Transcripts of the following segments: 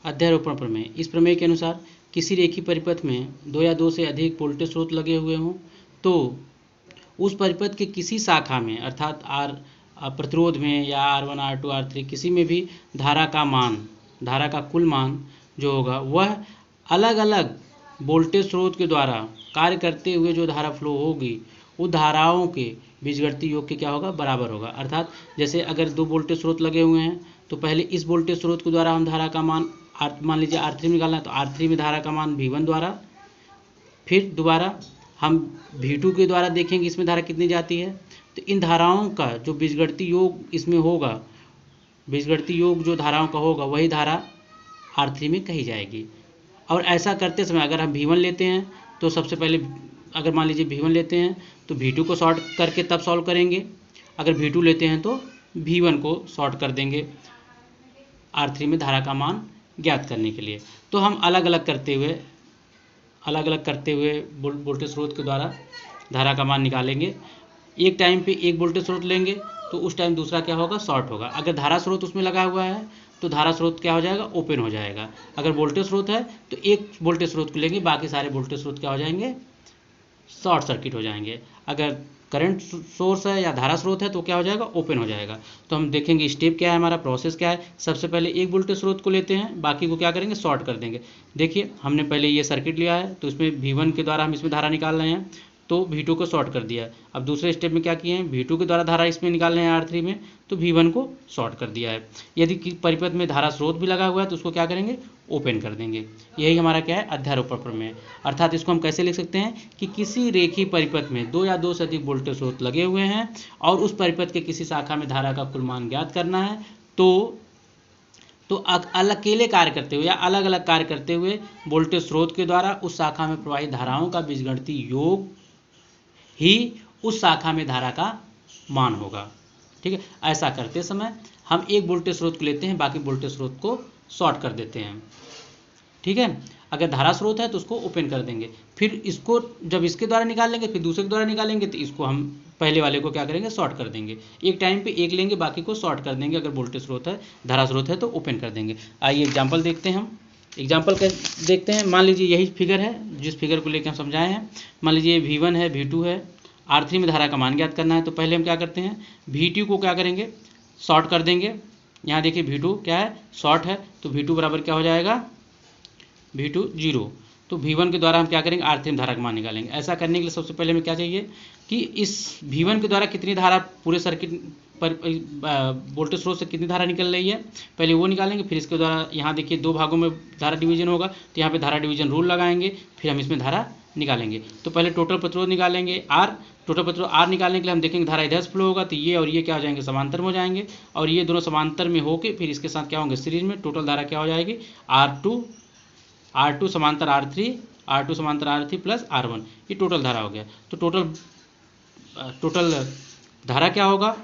अध्यारोपण प्रमेय। इस प्रमेय के अनुसार किसी रेखीय परिपथ में दो या दो से अधिक वोल्टेज स्रोत लगे हुए हों तो उस परिपथ के किसी शाखा में अर्थात प्रतिरोध में या R1 R2 R3 किसी में भी धारा का कुल मान जो होगा वह अलग अलग वोल्टेज स्रोत के द्वारा कार्य करते हुए जो धारा फ्लो होगी उन धाराओं के बीजगणितीय योग के क्या होगा, बराबर होगा। अर्थात जैसे अगर दो वोल्टेज स्रोत लगे हुए हैं तो पहले इस वोल्टेज स्रोत के द्वारा हम धारा का मान मान लीजिए R3 निकालना है तो R3 में धारा का मान V1 द्वारा, फिर दोबारा हम V2 के द्वारा देखेंगे इसमें धारा कितनी जाती है। तो इन धाराओं का जो बीजगणितीय योग इसमें होगा, बीजगणितीय योग जो धाराओं का होगा वही धारा R3 में कही जाएगी। और ऐसा करते समय अगर हम V1 लेते हैं तो सबसे पहले अगर मान लीजिए V1 लेते हैं तो V2 को शॉर्ट करके तब सॉल्व करेंगे, अगर V2 लेते हैं तो V1 को शॉर्ट कर देंगे R3 में धारा का मान ज्ञात करने के लिए। तो हम अलग अलग करते हुए वोल्टेज स्रोत के द्वारा धारा का मान निकालेंगे। एक टाइम पे एक वोल्टेज स्रोत लेंगे तो उस टाइम दूसरा क्या होगा, शॉर्ट होगा। अगर धारा स्रोत उसमें लगा हुआ है तो धारा स्रोत क्या हो जाएगा, ओपन हो जाएगा। अगर वोल्टेज स्रोत है तो एक वोल्टेज स्रोत को लेंगे, बाकी सारे वोल्टेज स्रोत क्या हो जाएंगे, शॉर्ट सर्किट हो जाएंगे। अगर करंट सोर्स है या धारा स्रोत है तो क्या हो जाएगा, ओपन हो जाएगा। तो हम देखेंगे स्टेप क्या है, हमारा प्रोसेस क्या है। सबसे पहले एक वोल्टेज स्रोत को लेते हैं, बाकी को क्या करेंगे, शॉर्ट कर देंगे। देखिए हमने पहले ये सर्किट लिया है तो इसमें V1 के द्वारा हम इसमें धारा निकाल रहे हैं तो V2 को शॉर्ट कर दिया। अब दूसरे स्टेप में क्या किए हैं, V2 के द्वारा धारा इसमें निकाल रहे हैं R3 में तो V1 को शॉर्ट कर दिया है। यदि परिपथ में धारा स्रोत भी लगा हुआ है तो उसको क्या करेंगे, ओपन कर देंगे। यही हमारा क्या है, अध्यारोपण प्रमेय। अर्थात इसको हम कैसे लिख सकते हैं कि किसी रेखीय परिपथ में दो या दो से अधिक वोल्टेज स्रोत लगे हुए हैं और उस परिपथ के किसी शाखा में धारा का कुल मान ज्ञात करना है तो अकेले कार्य करते हुए या अलग अलग कार्य करते हुए वोल्टेज स्रोत के द्वारा उस शाखा में प्रवाहित धाराओं का बीजगणितीय योग ही उस शाखा में धारा का मान होगा। ठीक है, ऐसा करते समय हम एक वोल्टेज स्रोत को लेते हैं, बाकी वोल्टेज स्रोत को शॉर्ट कर देते हैं। ठीक है, अगर धारा स्रोत है तो उसको ओपन कर देंगे, फिर इसको जब इसके द्वारा निकाल लेंगे फिर दूसरे के द्वारा निकालेंगे तो इसको हम पहले वाले को क्या करेंगे, शॉर्ट कर देंगे। एक टाइम पे एक लेंगे, बाकी को शॉर्ट कर देंगे। अगर वोल्टेज स्रोत है, धारा स्रोत है तो ओपन कर देंगे। आइए एग्जाम्पल देखते हैं। हम एग्जाम्पल देखते हैं। मान लीजिए यही फिगर है जिस फिगर को लेकर हम समझाए हैं। मान लीजिए V1 है, V2 है, R3 में धारा का मान ज्ञात करना है। तो पहले हम क्या करते हैं, V2 को क्या करेंगे, शॉर्ट कर देंगे। यहाँ देखिए V2 क्या है, शॉर्ट है तो V2 बराबर क्या हो जाएगा, V2 0। तो V1 के द्वारा हम क्या करेंगे, R3 में धारा का मान निकालेंगे। ऐसा करने के लिए सबसे पहले हमें क्या चाहिए कि इस V1 के द्वारा कितनी धारा पूरे सर्किट पर वोल्टेज स्रोत से कितनी धारा निकल रही है, पहले वो निकालेंगे। फिर इसके द्वारा यहाँ देखिए दो भागों में धारा डिवीजन होगा तो यहाँ पे धारा डिवीजन रूल लगाएंगे, फिर हम इसमें धारा निकालेंगे। तो पहले टोटल प्रतिरोध निकालेंगे R। टोटल प्रतिरोध R निकालने के लिए हम देखेंगे धारा इधर से फ्लो होगा तो ये और ये क्या हो जाएंगे, समांतर में हो जाएंगे, और ये दोनों समांतर में होके फिर इसके साथ क्या होंगे, सीरीज में। टोटल धारा क्या हो जाएगी, R2 समांतर R3 समांतर R3 प्लस R1, ये टोटल धारा हो गया। तो टोटल धारा क्या होगा,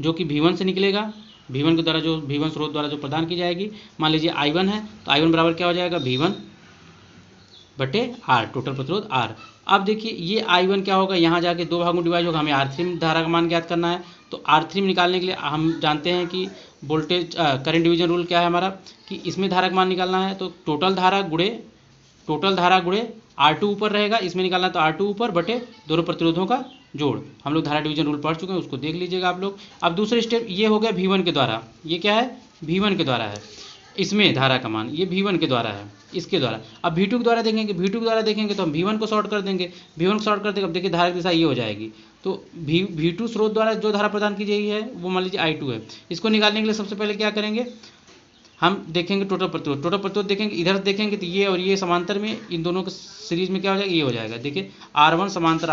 जो कि V1 से निकलेगा, V1 के द्वारा जो V1 स्रोत द्वारा जो प्रदान की जाएगी। मान लीजिए I1 है तो I1 बराबर क्या हो जाएगा, V1 बटे R, टोटल प्रतिरोध R। अब देखिए ये I1 क्या होगा, यहाँ जाके दो भागों में डिवाइड होगा। हमें R3 में धारा का मान ज्ञात करना है तो R3 में निकालने के लिए हम जानते हैं कि वोल्टेज करंट डिवीजन रूल क्या है हमारा, कि इसमें धारा का मान निकालना है तो टोटल धारा गुणे R2 ऊपर रहेगा, इसमें निकालना है तो R2 ऊपर बटे दोनों प्रतिरोधों का जोड़। हम लोग धारा डिवीजन रूल पढ़ चुके हैं, उसको देख लीजिएगा आप लोग। अब दूसरे स्टेप ये हो गया V1 के द्वारा, ये क्या है, V1 के द्वारा है, इसमें धारा का मान ये V1 के द्वारा है, इसके द्वारा। अब V2 के द्वारा देखेंगे तो हम V1 को शॉर्ट कर देंगे। V1 को शॉर्ट कर देंगे, अब देखिए धारा की दिशा ये हो जाएगी। तो V2 स्रोत द्वारा जो धारा प्रदान की गई है वो मान लीजिए I2 है। इसको निकालने के लिए सबसे पहले क्या करेंगे, हम देखेंगे टोटल प्रतिरोध देखेंगे, इधर देखेंगे तो ये और ये समांतर में, इन दोनों के सीरीज में क्या हो जाएगा, ये हो जाएगा। देखिए R1 समांतर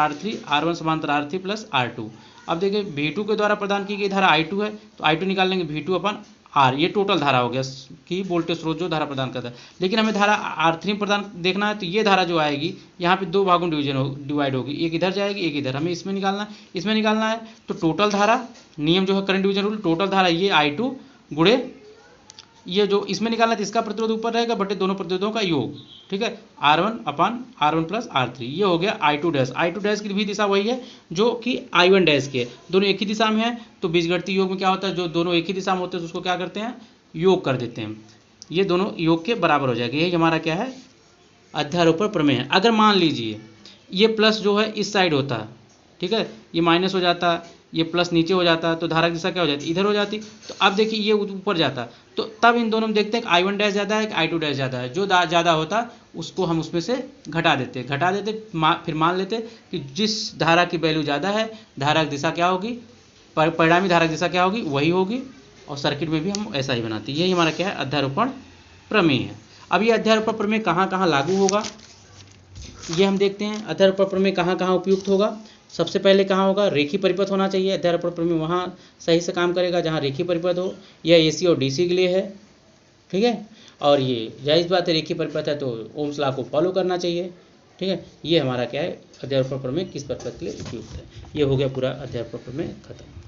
R3 प्लस R2। अब देखिए V2 के द्वारा प्रदान की गई धारा I2 है तो I2 निकाल लेंगे V2 अपन R, ये टोटल धारा हो गया कि वोल्टेज स्रोत जो धारा प्रदान करता है। लेकिन हमें धारा R3 में प्रदान देखना है तो ये धारा जो आएगी यहाँ पे दो भागों में डिवाइड होगी, एक इधर जाएगी एक इधर, हमें इसमें निकालना है। तो टोटल धारा, नियम जो है करंट डिवीजन रूल, टोटल धारा ये I2 गुणे ये जो इसमें निकालना है तो इसका प्रतिरोध ऊपर रहेगा बटे दोनों प्रतिरोधों का योग। ठीक है, R1 प्लस R3, ये हो गया I2 डैश की भी दिशा वही है जो कि I1 डैश की है, दोनों एक ही दिशा में है। तो बीजगणितीय योग में क्या होता है, जो दोनों एक ही दिशा में होते हैं तो उसको क्या करते हैं, योग कर देते हैं, ये दोनों योग के बराबर हो जाएगा। यही हमारा क्या है, अध्यारोपण प्रमेय है। अगर मान लीजिए ये प्लस जो है इस साइड होता, ठीक है, ये माइनस हो जाता, ये प्लस नीचे हो जाता, तो धारा की दिशा क्या हो जाती, इधर हो जाती। तो अब देखिए ये ऊपर जाता, तो तब इन दोनों में देखते हैं कि I1 डैश ज़्यादा है कि I2 डैश ज़्यादा है। जो ज़्यादा होता उसको हम उसमें से घटा देते फिर मान लेते कि जिस धारा की वैल्यू ज़्यादा है, धारा की दिशा क्या होगी, परिणामी धारा की दिशा क्या होगी, वही होगी। और सर्किट में भी हम ऐसा ही बनाते हैं। यही हमारा क्या है, अध्यारोपण प्रमेय है। अब ये अध्यारोपण प्रमेय कहाँ कहाँ लागू होगा, ये हम देखते हैं। अध्यारोपण प्रमेय कहाँ कहाँ उपयुक्त होगा। सबसे पहले कहाँ होगा, रेखीय परिपथ होना चाहिए। अध्यारोपण प्रमेय वहाँ सही से काम करेगा जहाँ रेखीय परिपथ हो। यह AC और DC के लिए है, ठीक है। और ये जायज़ बात है, रेखीय परिपथ है तो ओम्स लॉ को फॉलो करना चाहिए, ठीक है। ये हमारा क्या है, अध्यारोपण प्रमेय किस परिपथ के लिए उपयुक्त है। ये हो गया पूरा अध्यारोपण प्रमेय खत्म।